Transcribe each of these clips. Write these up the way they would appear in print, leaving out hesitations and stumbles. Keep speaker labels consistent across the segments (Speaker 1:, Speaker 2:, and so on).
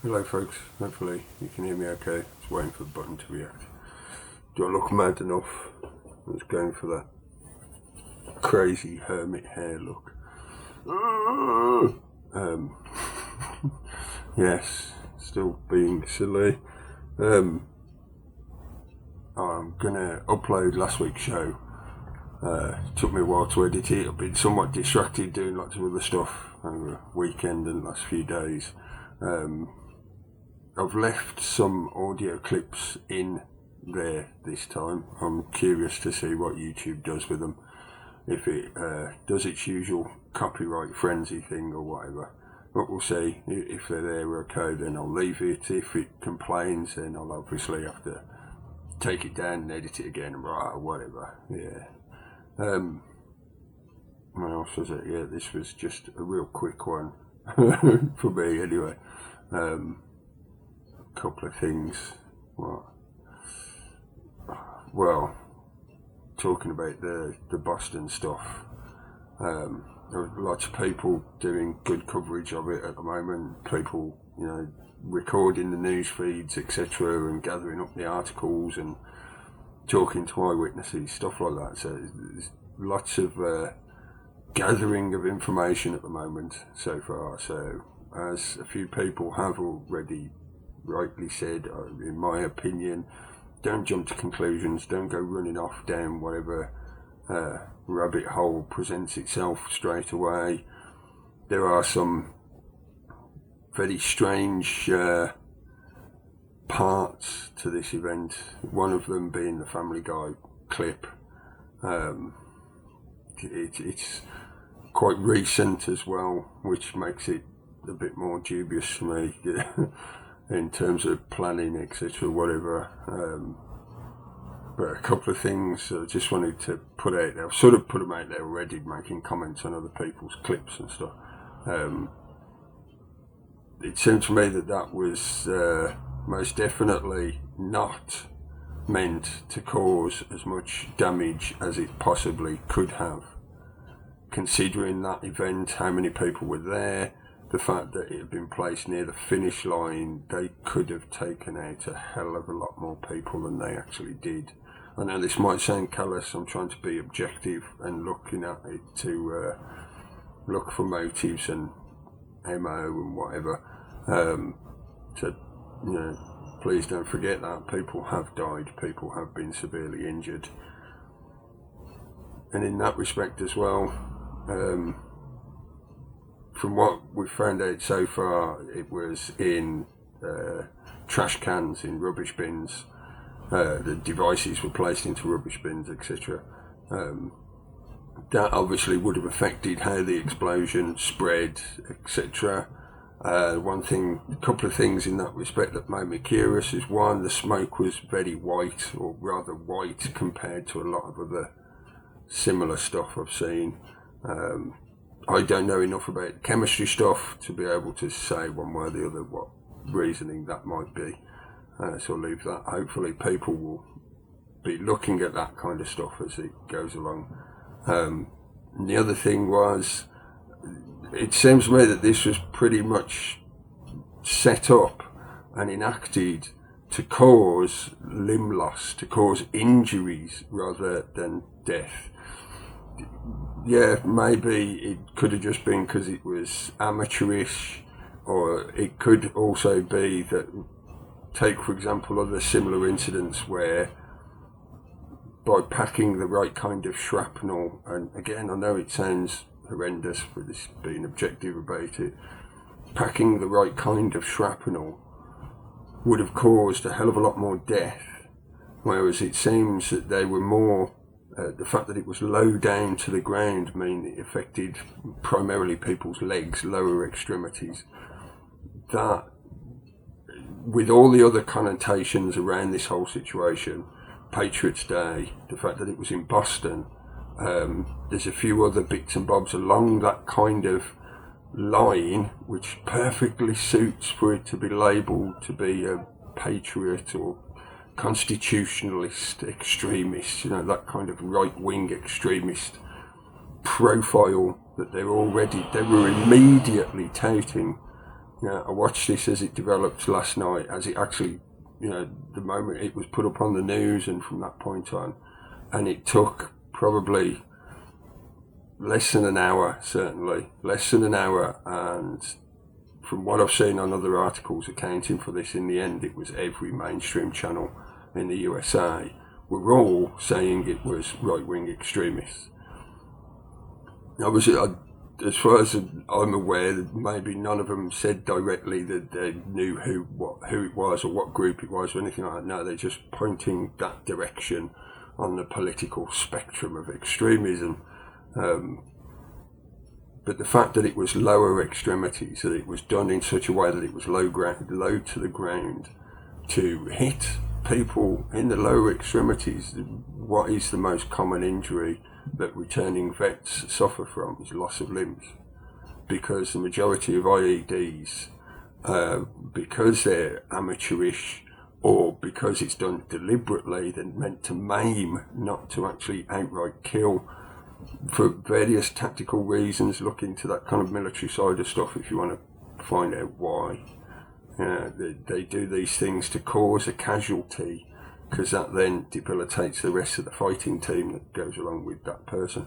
Speaker 1: Hello folks, hopefully you can hear me okay. Just waiting for the button to react. Do I look mad enough? I was going for that crazy hermit hair look. Yes, still being silly. I'm gonna upload last week's show. It took me a while to edit it. I've been somewhat distracted doing lots of other stuff over the weekend and the last few days. I've left some audio clips in there this time. I'm curious to see what YouTube does with them. If it does its usual copyright frenzy thing or whatever. But we'll see. If they're there okay, then I'll leave it. If it complains, then I'll obviously have to take it down and edit it again or whatever. Yeah. What else was it? Yeah, this was just a real quick one for me anyway. Couple of things. Well, talking about the Boston stuff, there are lots of people doing good coverage of it at the moment. People, recording the news feeds, etc., and gathering up the articles and talking to eyewitnesses, stuff like that. So there's lots of gathering of information at the moment so far. So, as a few people have already rightly said, in my opinion, don't jump to conclusions, don't go running off down whatever rabbit hole presents itself straight away. There are some very strange parts to this event, one of them being the Family Guy clip. It's quite recent as well, which makes it a bit more dubious for me in terms of planning, etc., whatever. But a couple of things I just wanted to put out there. I've sort of put them out there already, making comments on other people's clips and stuff. It seemed to me that was most definitely not meant to cause as much damage as it possibly could have. Considering that event, how many people were there, the fact that it had been placed near the finish line, they could have taken out a hell of a lot more people than they actually did. I know this might sound callous, I'm trying to be objective and looking at it to look for motives and MO and whatever. So, please don't forget that people have died, people have been severely injured. And in that respect as well, from what we've found out so far, it was in trash cans, in rubbish bins. The devices were placed into rubbish bins, etc. That obviously would have affected how the explosion spread, etc. A couple of things in that respect that made me curious is, one, the smoke was very white, or rather white compared to a lot of other similar stuff I've seen. I don't know enough about chemistry stuff to be able to say one way or the other what reasoning that might be. So I'll leave that. Hopefully people will be looking at that kind of stuff as it goes along. And the other thing was, it seems to me that this was pretty much set up and enacted to cause limb loss, to cause injuries rather than death. Yeah, maybe it could have just been because it was amateurish, or it could also be that, take for example other similar incidents where by packing the right kind of shrapnel, and again I know it sounds horrendous for this being objective about it, packing the right kind of shrapnel would have caused a hell of a lot more death, whereas it seems that they were more the fact that it was low down to the ground it affected primarily people's legs, lower extremities. That, with all the other connotations around this whole situation, Patriots Day, the fact that it was in Boston, there's a few other bits and bobs along that kind of line which perfectly suits for it to be labelled to be a patriot or constitutionalist extremist, that kind of right-wing extremist profile that they were immediately touting Yeah, I watched this as it developed last night, as it actually, the moment it was put up on the news, and from that point on, and it took probably less than an hour, certainly less than an hour, and from what I've seen on other articles accounting for this, in the end it was every mainstream channel in the USA were all saying it was right-wing extremists. As far as I'm aware, maybe none of them said directly that they knew who it was or what group it was or anything like that. No, they're just pointing that direction on the political spectrum of extremism. But the fact that it was lower extremities, that it was done in such a way that it was low to the ground, to hit people in the lower extremities, what is the most common injury that returning vets suffer from is loss of limbs. Because the majority of IEDs, because they're amateurish, or because it's done deliberately, they're meant to maim, not to actually outright kill, for various tactical reasons. Look into that kind of military side of stuff if you want to find out why. They do these things to cause a casualty, because that then debilitates the rest of the fighting team that goes along with that person.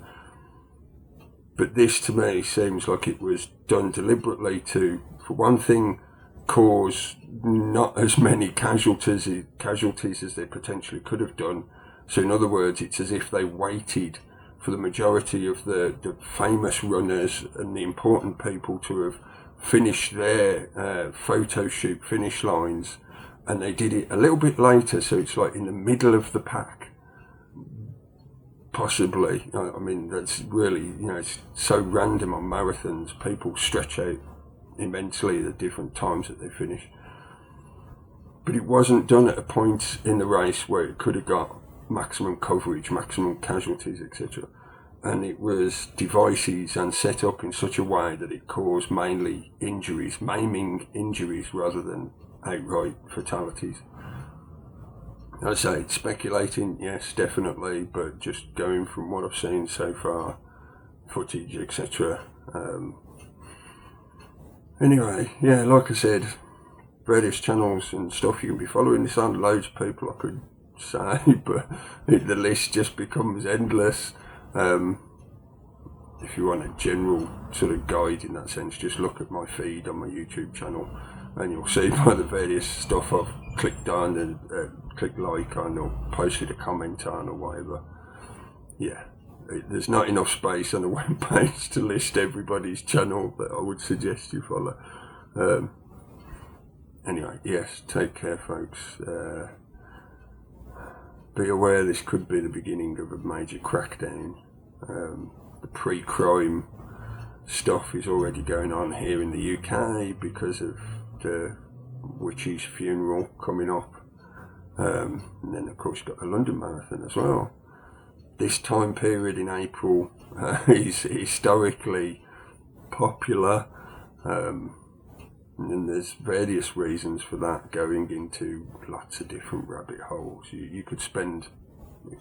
Speaker 1: But this to me seems like it was done deliberately to, for one thing, cause not as many casualties as they potentially could have done. So in other words, it's as if they waited for the majority of the famous runners and the important people to have finished their photo shoot finish lines, and they did it a little bit later, so it's like in the middle of the pack, possibly. I mean, that's really, it's so random on marathons. People stretch out immensely the different times that they finish. But it wasn't done at a point in the race where it could have got maximum coverage, maximum casualties, etc. And it was devices and set up in such a way that it caused mainly injuries, maiming injuries, rather than outright fatalities. I say it's speculating, yes, definitely, but just going from what I've seen so far, footage, etc. Anyway, yeah, like I said, various channels and stuff you can be following. This on loads of people I could say, but the list just becomes endless. If you want a general sort of guide in that sense, just look at my feed on my YouTube channel, and you'll see by the various stuff I've clicked on and clicked like on, or posted a comment on, or whatever. Yeah, there's not enough space on the web page to list everybody's channel that I would suggest you follow. Anyway, yes, take care, folks. Be aware this could be the beginning of a major crackdown. The pre-crime stuff is already going on here in the UK because of the witch's funeral coming up. And then of course you've got the London Marathon as well. This time period in April is historically popular, and there's various reasons for that, going into lots of different rabbit holes. You could spend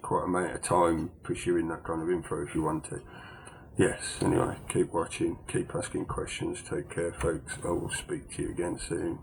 Speaker 1: quite a amount of time pursuing that kind of info if you want to. Yes, anyway, keep watching, keep asking questions, take care, folks. I will speak to you again soon.